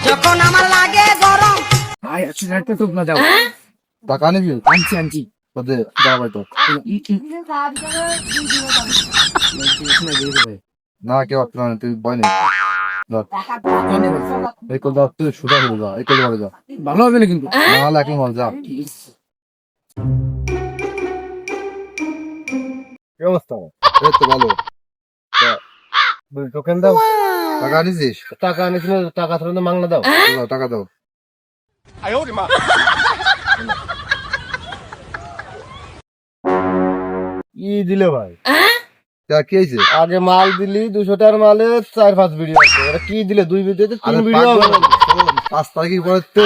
যখন আমার লাগে গরম। ভাই আচ্ছা একটা তো না যাও টাকা নিবি আনছি তোদের যাও ভাই তো না কেউ আসতে না তুই ভয় নেই ধর এই কল দাও তুই সুদা করে যা এই কল করে যা ভালো হবে না কিন্তু নাহলে এখন হল যা কি অবস্থা এই তো ভালো টোকেন দাও টাকা নিছিস টাকা আনিছিল টাকা ছাড়া মাংনা দাও দাও, টাকা দাও ই দিলে ভাই তা কি হয়েছে আগে মাল দিলি 200 টাকার মালে 4-5 ভিডিও আছে এটা কি দিলে 2 ভিডিওতে 3 ভিডিও হবে 5 তারিখের পরে তো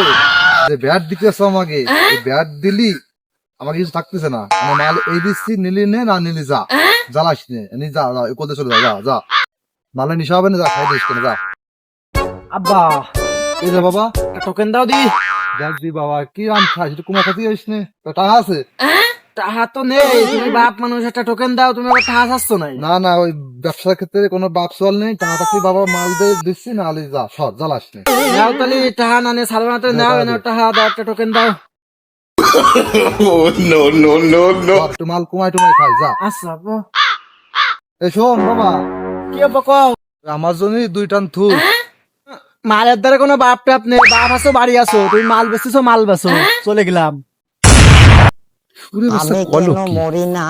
যে ব্যাট দিতেছ আমাকে এই ব্যাট দিলি আমার কিছু থাকতেছে না আমি মাল এই দিচ্ছি নিলি নে না নিলি যা জ্বালাস নে যা যা কোথায় চলে যা যা নালে নিশা হবে না যা খাই দিস কেন যা আব্বা এই যে বাবা টোকেন দাও দি দেখ দি বাবা কি রাম খাস এটা কুমা খাতি যাইস নে তো টাকা আছে টাকা তো নেই তুমি বাপ মানুষ একটা টোকেন দাও তুমি আবার টাকা চাচ্ছ নাই না না ওই ব্যবসার ক্ষেত্রে কোনো বাপ চল নেই টাকা থাকলে বাবা মাল দিয়ে দিচ্ছি না আলি যা সর জ্বালাস নে নাও তাহলে টাকা না নিয়ে সালমাতে নাও না টাকা দাও একটা টোকেন দাও একটু মাল কুমাই টুমাই খাই যা আচ্ছা আব্বা এই শোন বাবা কি আব্বা কও আমার জন্য 2 টান থুল মালের দ্বারা কোনো বাপ টাপ নেই বাপ আছো বাড়ি আছো তুমি মাল বেচেছো মাল বেচো চলে গেলাম আমি কেন মরি না